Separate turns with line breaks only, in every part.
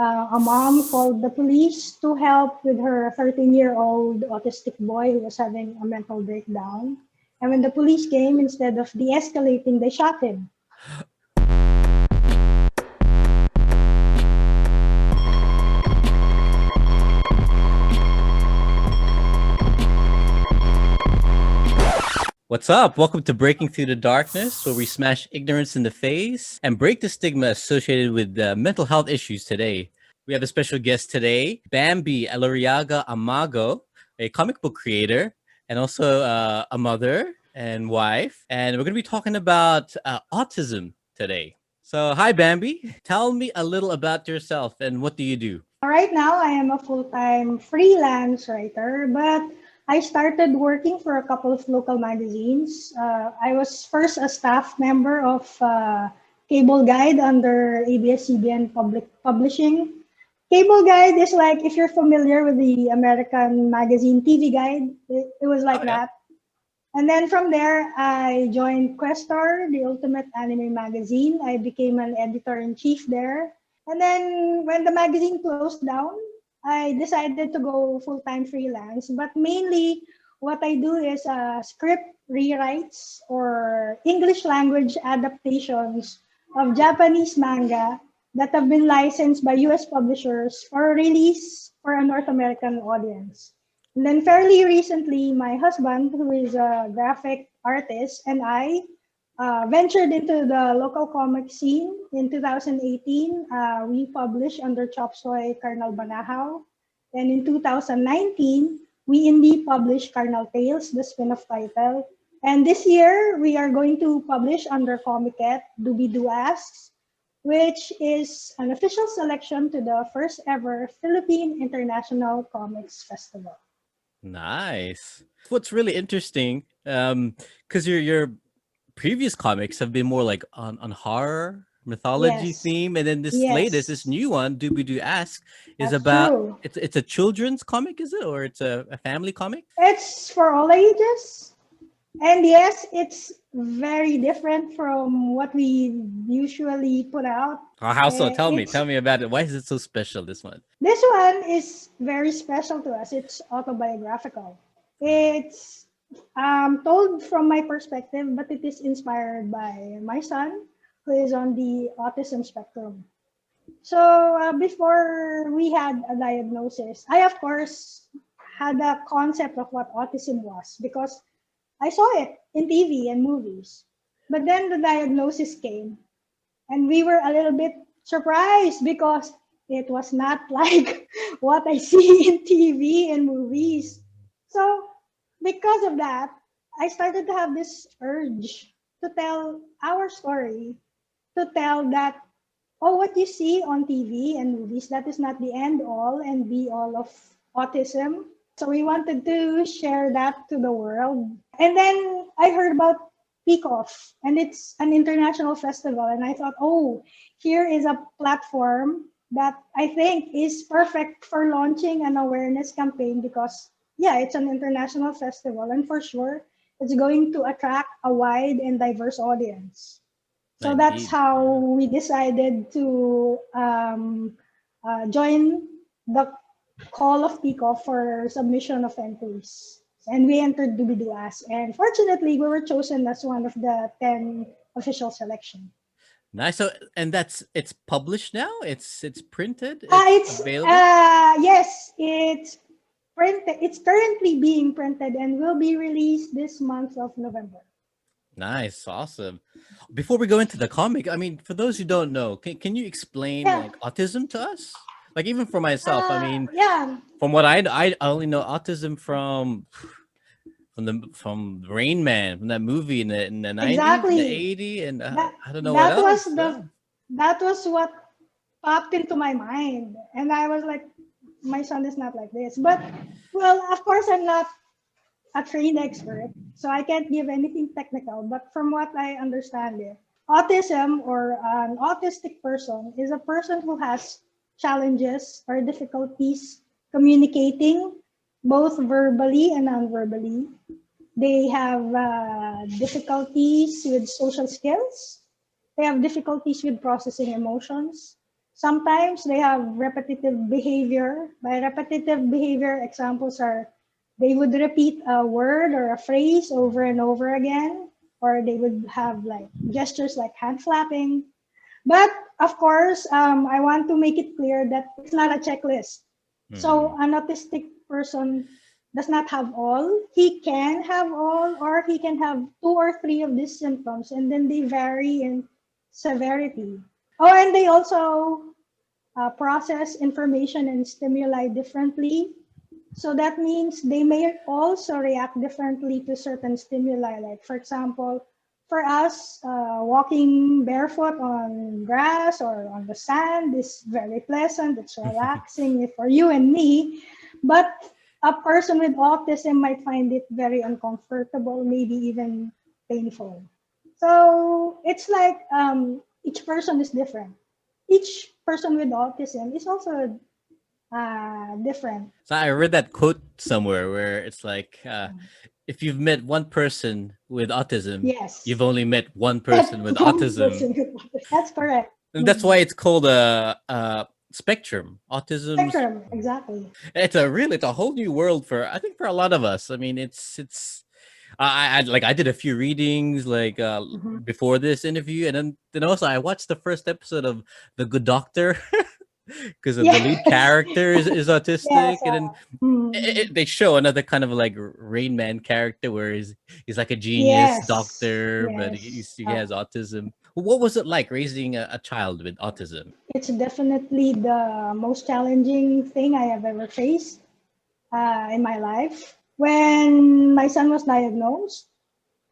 a mom called the police to help with her 13-year-old autistic boy who was having a mental breakdown. And when the police came, instead of de-escalating, they shot him.
What's up? Welcome to Breaking Through the Darkness, where we smash ignorance in the face and break the stigma associated with mental health issues today. We have a special guest today, Bambi Eloriaga-Amago, a comic book creator and also a mother and wife. And we're going to be talking about autism today. So, hi, Bambi. Tell me a little about yourself and what do you do?
Right now, I am a full-time freelance writer, but I started working for a couple of local magazines. I was first a staff member of Cable Guide under ABS-CBN Public Publishing. Cable Guide is like, if you're familiar with the American magazine TV Guide, it was like that. And then from there, I joined Questar, the ultimate anime magazine. I became an editor-in-chief there. And then when the magazine closed down, I decided to go full-time freelance. But mainly, what I do is script rewrites or English language adaptations of Japanese manga that have been licensed by US publishers for release for a North American audience. And then fairly recently, my husband, who is a graphic artist, and I ventured into the local comic scene in 2018. We published under Chop Suey Karnal Banahaw. And in 2019, we indie published Karnal Tales, the spin-off title. And this year, we are going to publish under Comiket, DOOBIEDOO Asks, which is an official selection to the first ever Philippine International Comics Festival.
Nice. What's really interesting, because your previous comics have been more like on horror mythology theme, and then this latest, this new one, DOOBIEDOO Asks, is
That's
about
true.
It's a children's comic, is it, or it's a family comic?
It's for all ages, and yes, it's very different from what we usually put out.
How so? Tell me about it. Why is it so special, this one?
This one is very special to us. It's autobiographical. It's told from my perspective, but it is inspired by my son, who is on the autism spectrum. So before we had a diagnosis, I, of course, had a concept of what autism was because I saw it in TV and movies. But then the diagnosis came, and we were a little bit surprised because it was not like what I see in TV and movies. So because of that, I started to have this urge to tell our story, to tell that, oh, what you see on TV and movies, that is not the end all and be all of autism. So we wanted to share that to the world. And then I heard about Peakoff, and it's an international festival. And I thought, oh, here is a platform that I think is perfect for launching an awareness campaign because, yeah, it's an international festival. And for sure, it's going to attract a wide and diverse audience. So that's how we decided to join the call of Peacock for submission of entries. And we entered DOOBIEDOO Asks. And fortunately, we were chosen as one of the 10 official selection.
Nice. So, and it's published now? It's printed?
It's
available?
Yes, it's printed. It's currently being printed and will be released this month of November.
Nice, awesome. Before we go into the comic, I mean, for those who don't know, can you explain like autism to us? Like even for myself, I mean, from what I only know autism from Rain Man, from that movie in the 90s, the 80s, and I don't know what else.
That was what popped into my mind, and I was like, my son is not like this. But well, of course, I'm not a trained expert, so I can't give anything technical. But from what I understand, autism or an autistic person is a person who has challenges or difficulties communicating both verbally and non-verbally. They have difficulties with social skills. They have difficulties with processing emotions. Sometimes they have repetitive behavior. By repetitive behavior, examples are they would repeat a word or a phrase over and over again, or they would have like gestures like hand flapping. But of course, I want to make it clear that it's not a checklist. So
Mm.
an autistic person does not have all. He can have all, or he can have two or three of these symptoms, and then they vary in severity. Oh, and they also process information and stimuli differently. So that means they may also react differently to certain stimuli. Like, for example, for us, walking barefoot on grass or on the sand is very pleasant, it's relaxing for you and me. But a person with autism might find it very uncomfortable, maybe even painful. So it's like each person is different. Each person with autism is also different.
So I read that quote somewhere where it's like, if you've met one person with autism,
Yes.
you've only met one
That's
person with
one
autism,
person. That's correct.
and that's why it's called a spectrum. Autism.
Spectrum, exactly.
It's a whole new world for, I think, for a lot of us. I mean, it's I did a few readings like
Mhm.
before this interview, and then also I watched the first episode of The Good Doctor because of the lead
Yes.
character is
Yes.
autistic, and then
Mm,
they show another kind of like Rain Man character where he's like a genius
yes.
doctor, but
Yes.
he has autism. What was it like raising a child with autism?
It's definitely the most challenging thing I have ever faced in my life. When my son was diagnosed,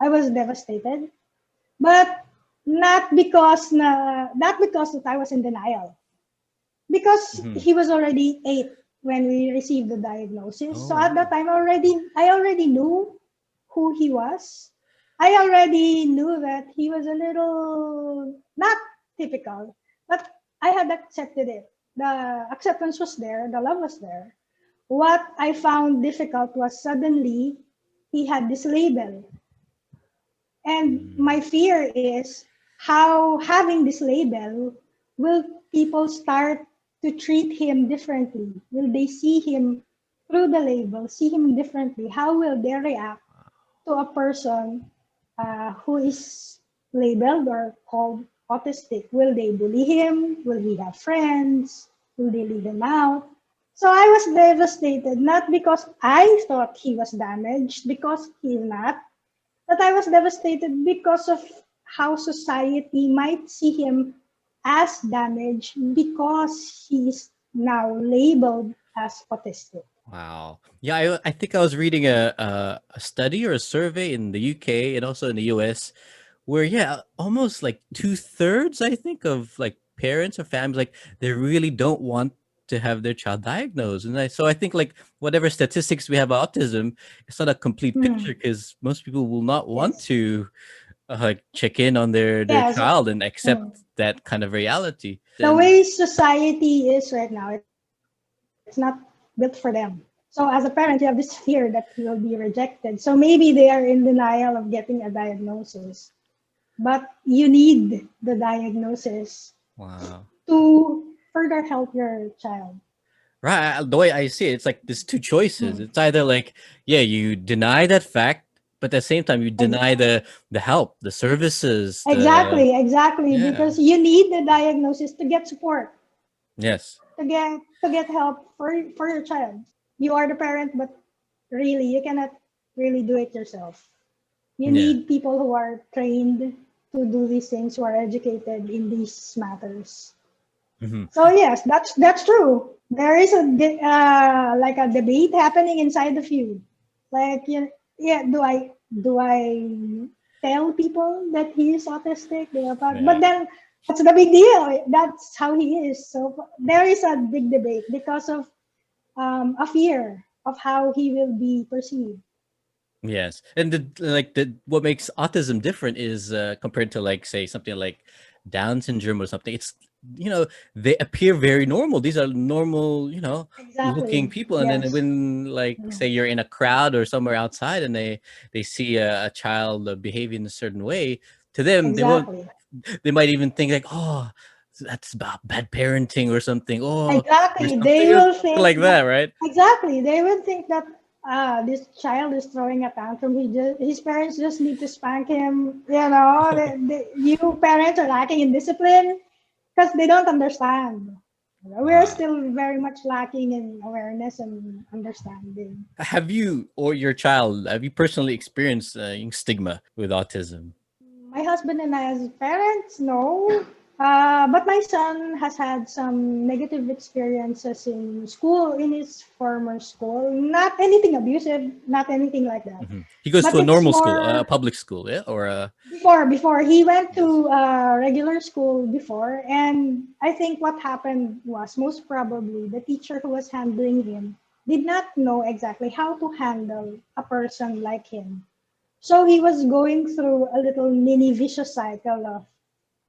I was devastated, but not because that I was in denial, because
Mhm.
he was already 8 when we received the diagnosis.
Oh,
So at that
really?
time, I already knew who he was. I already knew that he was a little not typical, but I had accepted it. The acceptance was there, the love was there. What I found difficult was suddenly he had this label. And
Mm.
my fear is how having this label, will people start to treat him differently? Will they see him through the label, see him differently? How will they react to a person who is labeled or called autistic? Will they bully him? Will he have friends? Will they leave him out? So I was devastated, not because I thought he was damaged, because he's not, but I was devastated because of how society might see him as damaged because he's now labeled as autistic.
Wow. Yeah, I think I was reading a study or a survey in the UK and also in the US where, yeah, almost like two-thirds, I think, of like parents or families, like they really don't want to have their child diagnosed. And so I think like whatever statistics we have autism, it's not a complete picture
Hmm.
because most people will not want
Yes.
to check in on their
Yes.
child and accept
Mm.
that kind of reality.
The
And
way society is right now, it's not built for them. So as a parent, you have this fear that you will be rejected. So maybe they are in denial of getting a diagnosis. But you need the diagnosis
wow.
to further help your child.
Right. The way I see it, it's like there's two choices.
Mm.
It's either like, yeah, you deny that fact, but at the same time you deny the help, the services, the
Exactly,
yeah.
because you need the diagnosis to get support,
Yes.
to get help for your child. You are the parent, but really you cannot really do it yourself. You
Yeah.
need people who are trained to do these things, who are educated in these matters.
Hmm.
So yes, that's true. There is like a debate happening inside the feud. Like, yeah, do I tell people that he is autistic?
Yeah.
But then what's the big deal? That's how he is. So there is a big debate because of a fear of how he will be perceived.
Yes. And the what makes autism different is compared to like say something like Down syndrome or something. It's they appear very normal. These are normal, looking
Exactly.
people. And then
Yes.
when like say
Mm.
you're in a crowd or somewhere outside and they see a child behaving a certain way, to them
Exactly.
they might even think like, oh, that's about bad parenting or something. Oh, there's
Exactly. They
something
will think
like that,
that,
right?
exactly. They will think that this child is throwing a tantrum. His parents just need to spank him. You know, you parents are lacking in discipline because they don't understand. We're
Wow.
still very much lacking in awareness and understanding.
Have you or your child, have you personally experienced stigma with autism?
My husband and I, as parents, no. But my son has had some negative experiences in school, in his former school. Not anything abusive, not anything like that.
He goes
But
to a
it's
normal school, a
more
public school, yeah, or a
before he went
yes.
to regular school before, and I think what happened was most probably the teacher who was handling him did not know exactly how to handle a person like him. So he was going through a little mini vicious cycle of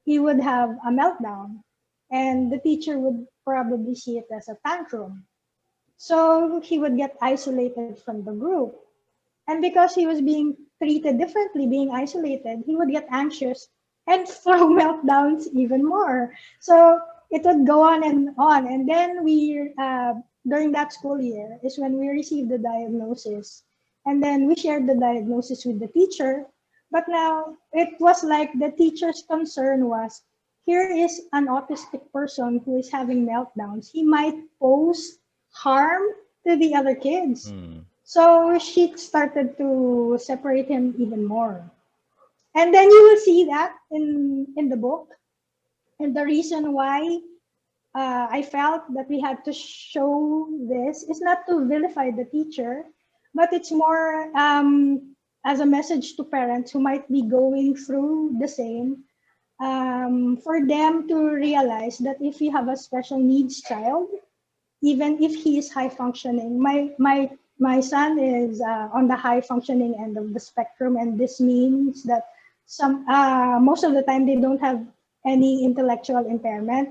he would have a meltdown and the teacher would probably see it as a tantrum. So he would get isolated from the group. And because he was being treated differently, being isolated, he would get anxious and throw meltdowns even more. So it would go on and on. And then during that school year, is when we received the diagnosis. And then we shared the diagnosis with the teacher. But now it was like the teacher's concern was here is an autistic person who is having meltdowns. He might pose harm to the other kids.
Hmm.
So she started to separate him even more. And then you will see that in the book. And the reason why I felt that we had to show this is not to vilify the teacher, but it's more as a message to parents who might be going through the same, for them to realize that if you have a special needs child, even if he is high functioning. My son is on the high functioning end of the spectrum, and this means that some most of the time they don't have any intellectual impairment.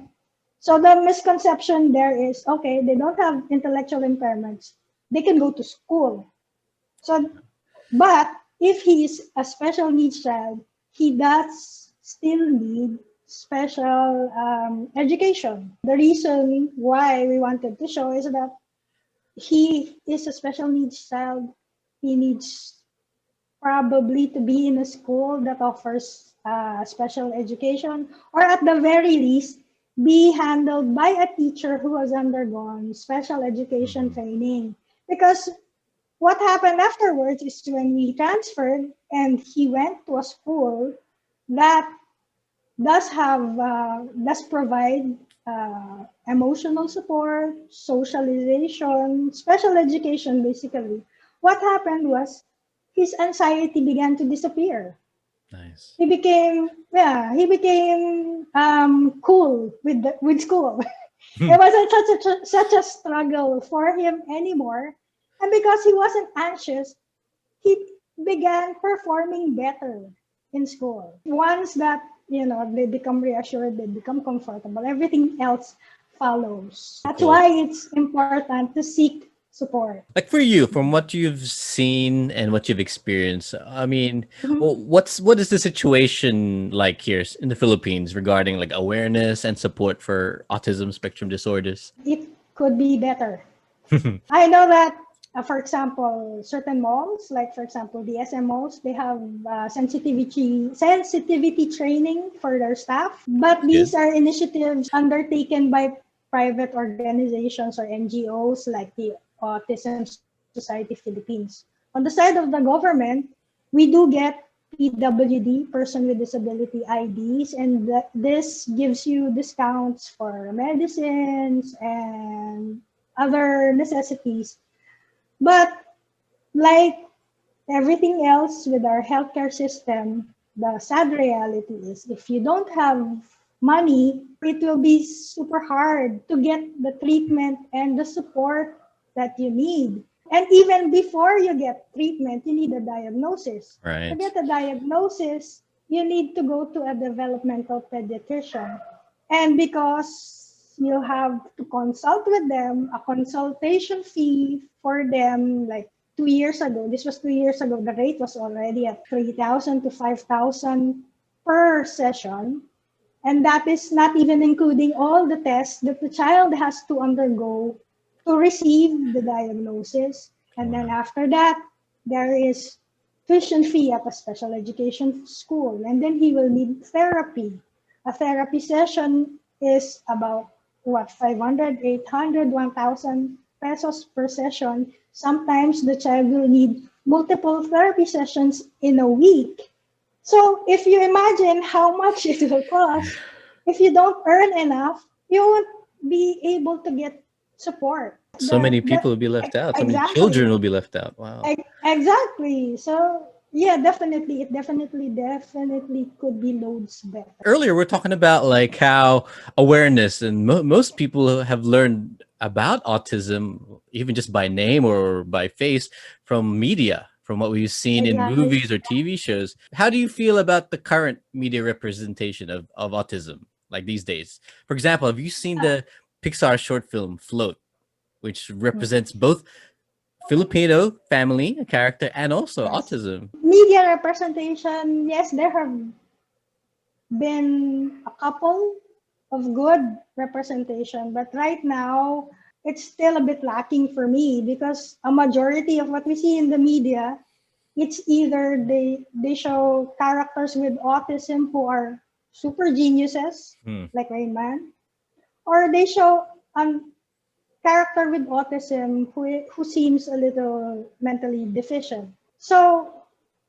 So the misconception there is okay, they don't have intellectual impairments, they can go to school. So, but if he is a special needs child, he does still need special education. The reason why we wanted to show is that he is a special needs child. He needs probably to be in a school that offers special education, or at the very least, be handled by a teacher who has undergone special education
Mhm.
training. Because what happened afterwards is when we transferred and he went to a school that does provide emotional support, socialization, special education basically. What happened was his anxiety began to disappear.
Nice.
He became cool with school. It wasn't such a struggle for him anymore, and because he wasn't anxious, he began performing better in school. Once that, they become reassured, they become comfortable, everything else follows. That's
Cool.
why it's important to seek support.
Like for you, from what you've seen and what you've experienced, I mean,
Mhm.
well, what is the situation like here in the Philippines regarding like awareness and support for autism spectrum disorders?
It could be better. I know that, for example, certain malls, like for example the SM malls, they have sensitivity training for their staff. But
Good.
these are initiatives undertaken by private organizations or NGOs like the Autism Society Philippines. On the side of the government, we do get PWD, person with disability IDs, and this gives you discounts for medicines and other necessities. But like everything else with our healthcare system, the sad reality is if you don't have money, it will be super hard to get the treatment and the support that you need. And even before you get treatment, you need a diagnosis. To
Right.
get a diagnosis, you need to go to a developmental pediatrician. And because you have to consult with them, a consultation fee for them, like 2 years ago, this was 2 years ago, the rate was already at 3,000 to 5,000 per session. And that is not even including all the tests that the child has to undergo to receive the diagnosis. And then
Wow.
after that, there is tuition fee at a special education school. And then he will need therapy. A therapy session is about what, 500, 800, 1,000 pesos per session. Sometimes the child will need multiple therapy sessions in a week. So if you imagine how much it will cost, if you don't earn enough, you won't be able to get support.
So many people will be left out. So many children
Exactly,
will be left out. Wow.
exactly. So yeah, definitely, it definitely could be loads better.
Earlier, we're talking about like how awareness and most people have learned about autism, even just by name or by face, from media, from what we've seen in
Exactly.
movies or TV shows. How do you feel about the current media representation of autism, like these days? For example, have you seen the Pixar short film Float, which represents both Filipino family, a character, and also
Yes.
autism?
Media representation, yes, there have been a couple of good representation, but right now it's still a bit lacking for me because a majority of what we see in the media, it's either they show characters with autism who are super geniuses,
Hmm.
like Rain Man, or they show a character with autism who seems a little mentally deficient. So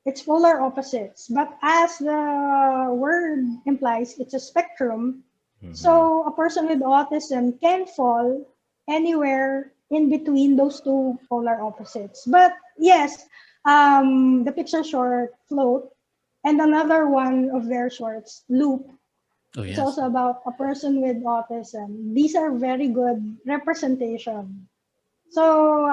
it's polar opposites. But as the word implies, it's a spectrum.
Hmm.
So a person with autism can fall anywhere in between those two polar opposites. But yes, the Pixar short Float and another one of their shorts, Loop,
Oh
it's
yes.
also about a person with autism. These are very good representation. So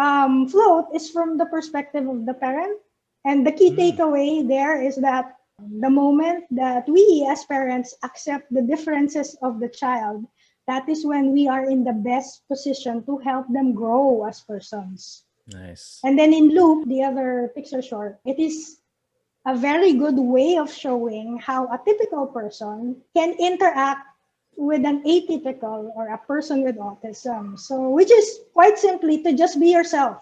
float is from the perspective of the parent. And the key
Hmm.
takeaway there is that the moment that we as parents accept the differences of the child, that is when we are in the best position to help them grow as persons.
Nice.
And then in Loop, the other Pixar short, it is a very good way of showing how a typical person can interact with an atypical or a person with autism. So, which is quite simply to just be yourself.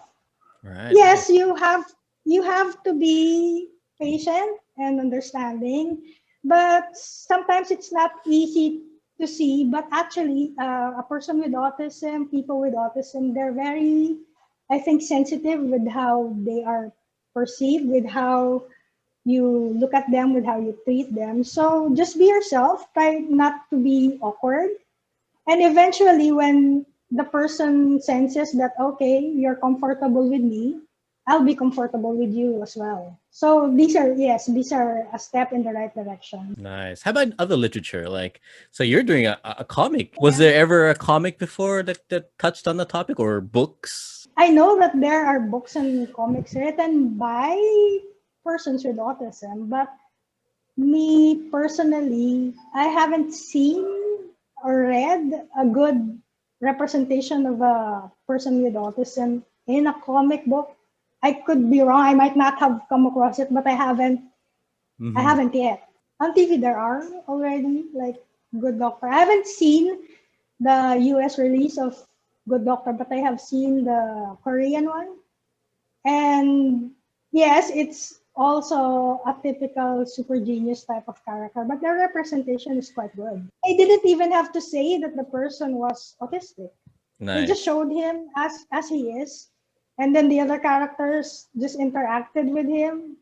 Right.
Yes,
Nice.
you have to be patient and understanding, but sometimes it's not easy to see. But actually, a person with autism, people with autism, they're very, I think, sensitive with how they are perceived, with how you look at them, with how you treat them. So just be yourself. Try not to be awkward. And eventually, when the person senses that, okay, you're comfortable with me, I'll be comfortable with you as well. So these are a step in the right direction.
Nice. How about other literature? Like, so you're doing a comic. Was there ever a comic before that touched on the topic or books?
I know that there are books and comics written by persons with autism, but me personally, I haven't seen or read a good representation of a person with autism in a comic book. I could be wrong. I might not have come across it, but I haven't. I
Hmm.
haven't yet. On TV, there are already like Good Doctor. I haven't seen the US release of Good Doctor, but I have seen the Korean one. And yes, it's also a typical super genius type of character, but the representation is quite good. They didn't even have to say that the person was autistic. They just
Nice.
showed him as he is, and then the other characters just interacted with him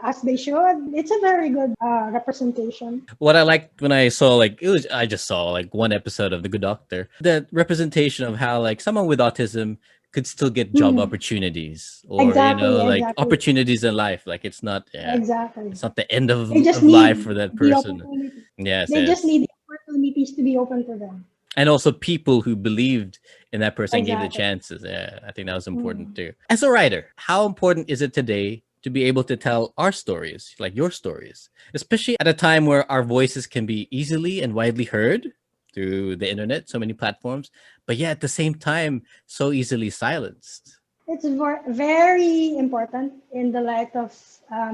as they should. It's a very good representation.
What I liked when I saw I just saw like one episode of The Good Doctor. The representation of how like someone with autism could still get job
Mhm.
opportunities or
Exactly,
like
exactly,
opportunities in life. Like
exactly.
it's not the end
They just
of life
need
for that
the
person.
opportunity.
Yes,
They just
yes.
need the opportunities to be open to them.
And also people who believed in that person and gave the
Exactly.
chances. Yeah, I think that was important
Mm.
too. As a writer, how important is it today to be able to tell our stories, like your stories, especially at a time where our voices can be easily and widely heard through the internet, so many platforms, but yeah, at the same time, so easily silenced?
It's very important in the light of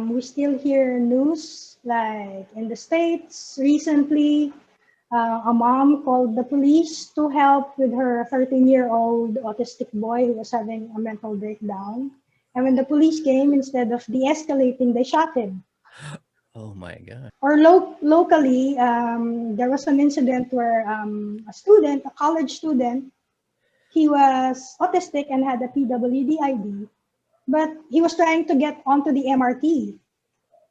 we still hear news like in the States recently. A mom called the police to help with her 13-year-old autistic boy who was having a mental breakdown. And when the police came, instead of de-escalating, they shot him.
Oh my God.
Or locally, there was an incident where a college student, he was autistic and had a PWD ID, but he was trying to get onto the MRT.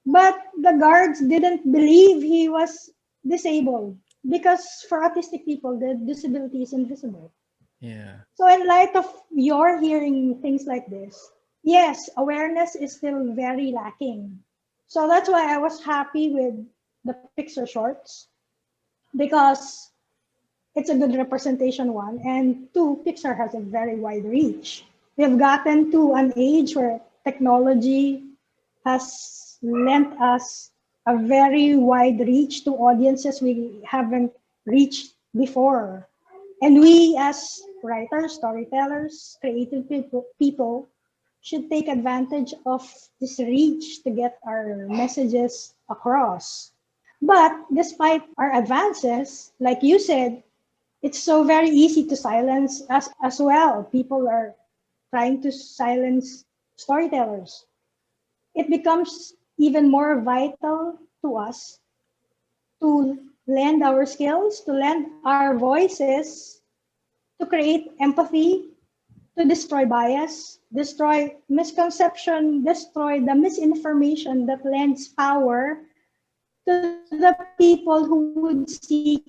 But the guards didn't believe he was disabled because for autistic people, the disability is invisible.
Yeah.
So in light of your hearing things like this, yes, awareness is still very lacking. So that's why I was happy with the Pixar shorts because it's a good representation, one, and two, Pixar has a very wide reach. We've gotten to an age where technology has lent us a very wide reach to audiences we haven't reached before. And we as writers, storytellers, creative people should take advantage of this reach to get our messages across. But despite our advances, like you said, it's so very easy to silence us as well. People are trying to silence storytellers. It becomes even more vital to us to lend our skills, to lend our voices, to create empathy, to destroy bias, destroy misconception, destroy the misinformation that lends power to the people who would seek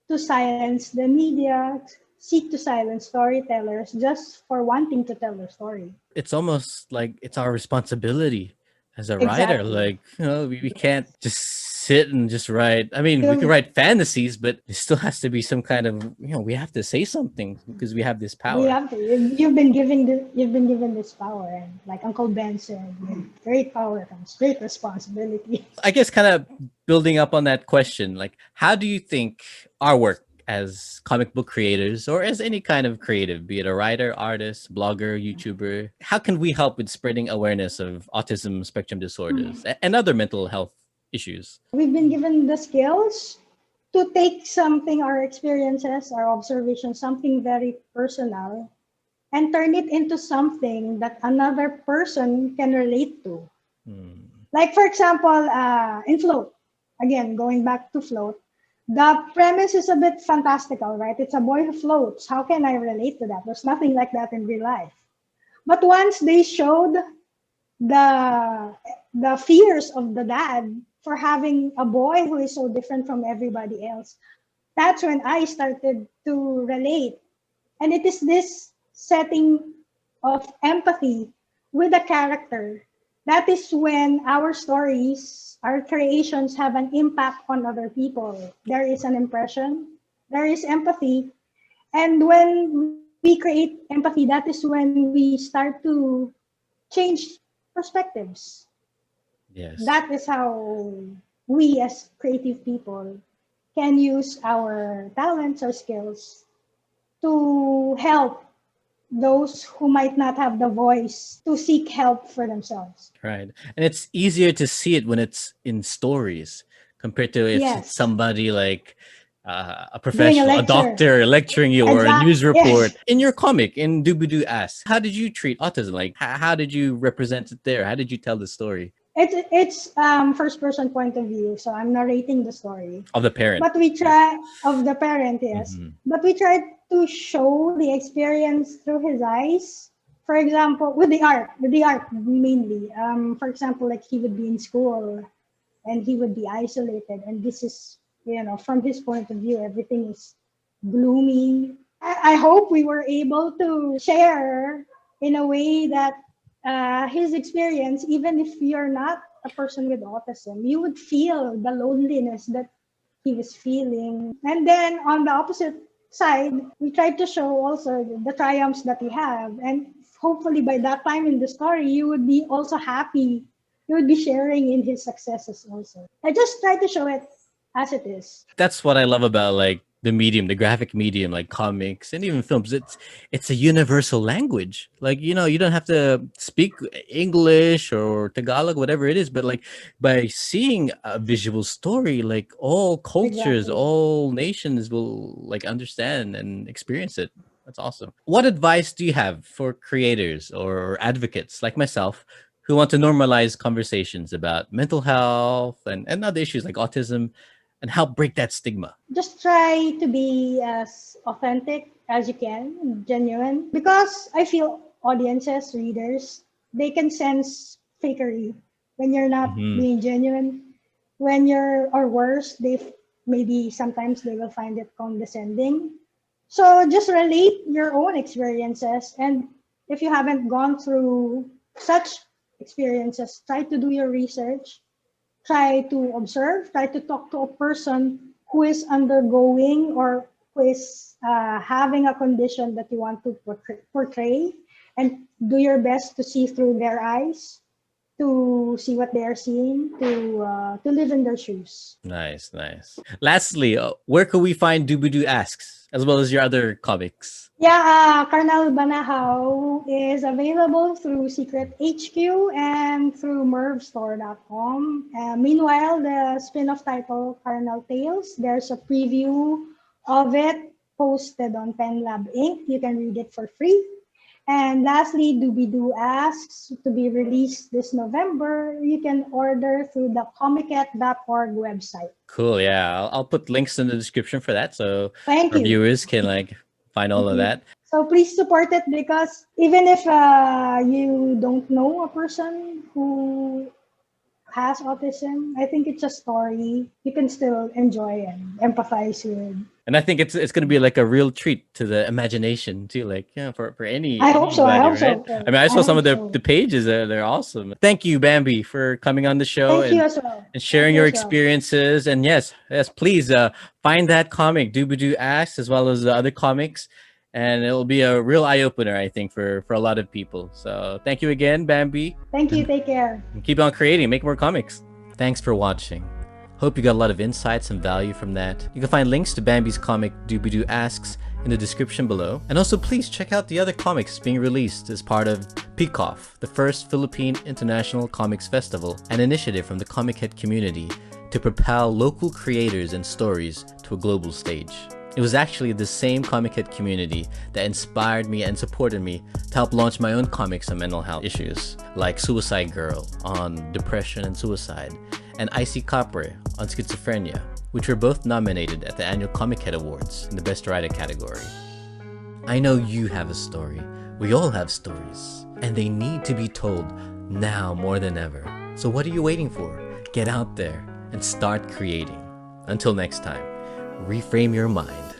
to silence the media, seek to silence storytellers just for wanting to tell their story.
It's almost like it's our responsibility as a writer.
Exactly.
Like, we can't just sit and just write. I mean, we can
You've,
write fantasies, but it still has to be some kind of, we have to say something because we have this
we
power.
have to. You've been given this power, and like Uncle Ben said, with great power comes great responsibility.
I guess kind of building up on that question, like, how do you think our work as comic book creators or as any kind of creative, be it a writer, artist, blogger, YouTuber, how can we help with spreading awareness of autism spectrum disorders and other mental health issues?
We've been given the skills to take something, our experiences, our observations, something very personal, and turn it into something that another person can relate to. Like, for example, in Float, again, going back to Float, the premise is a bit fantastical, right? It's a boy who floats. How can I relate to that? There's nothing like that in real life. But once they showed the the fears of the dad for having a boy who is so different from everybody else, that's when I started to relate. And it is this setting of empathy with a character. That is when our stories, our creations have an impact on other people. There is an impression, there is empathy. And when we create empathy, that is when we start to change perspectives.
Yes.
That is how we as creative people can use our talents or skills to help those who might not have the voice to seek help for themselves.
Right. And it's easier to see it when it's in stories compared to if it's
Yes.
somebody like a
Doing a
professional, a
lecture.
doctor lecturing you or a news report.
Yes.
In your comic, in DOOBIEDOO Asks, how did you treat autism? Like, how did you represent it there? How did you tell the story
It's first person point of view, so I'm narrating the story.
of the parent?
But we try of the parent, yes.
Mhm.
But we try to show the experience through his eyes. For example, with the art mainly. For example, like he would be in school and he would be isolated, and this is, from his point of view, everything is gloomy. I hope we were able to share in a way that his experience, even if you're not a person with autism, you would feel the loneliness that he was feeling. And then on the opposite side, we tried to show also the triumphs that he have. And hopefully by that time in the story, you would be also happy. You would be sharing in his successes also. I just try to show it as it is.
That's what I love about like the medium, the graphic medium, like comics and even films. It's a universal language. Like, you know, you don't have to speak English or Tagalog, whatever it is, but like by seeing a visual story, like all cultures,
Exactly.
all nations will like understand and experience it. That's awesome. What advice do you have for creators or advocates like myself who want to normalize conversations about mental health and other issues like autism and help break that stigma?
Just try to be as authentic as you can, genuine, because I feel audiences, readers, they can sense fakery when you're not
Hmm.
being genuine. When you're, or worse, maybe sometimes they will find it condescending. So just relate your own experiences, and if you haven't gone through such experiences, try to do your research, try to observe, try to talk to a person who is undergoing or who is having a condition that you want to portray, and do your best to see through their eyes, to see what they are seeing, to live in their shoes.
Nice, nice. Lastly, where can we find Doobie-Doo Asks as well as your other comics?
Yeah, Karnal Banahaw is available through Secret HQ and through mervstore.com. Meanwhile, the spin-off title, Karnal Tales, there's a preview of it posted on PenLab Inc. You can read it for free. And lastly, Doobie-Doo Asks to be released this November. You can order through the comiket.org website.
Cool. Yeah, I'll put links in the description for that so
Thank
our
you.
viewers can like find all
Thank
of
you.
that.
So please support it, because even if you don't know a person who has autism, I think it's a story you can still enjoy and empathize with.
And I think it's going to be like a real treat to the imagination too, like yeah, for
I hope so. I
anybody,
hope
right?
so.
I mean, I
I
saw some
hope
of
so.
the pages; they're awesome. Thank you, Bambi, for coming on the show
Thank you as well.
and
Thank
sharing
you
your
as well.
experiences. And yes, yes, please find that comic, Doobie-Doo Asks, as well as the other comics, and it'll be a real eye opener, I think, for a lot of people. So thank you again, Bambi,
Thank you. Take care.
and keep on creating, make more comics. Thanks for watching. Hope you got a lot of insights and value from that. You can find links to Bambi's comic Doobie-Doo Asks in the description below. And also please check out the other comics being released as part of PCOF, the first Philippine International Comics Festival, an initiative from the Comic Head community to propel local creators and stories to a global stage. It was actually the same Comic Head community that inspired me and supported me to help launch my own comics on mental health issues, like Suicide Girl on depression and suicide, and Icy Capre on schizophrenia, which were both nominated at the annual Comic Head Awards in the Best Writer category. I know you have a story. We all have stories, and they need to be told now more than ever. So what are you waiting for? Get out there and start creating. Until next time, reframe your mind.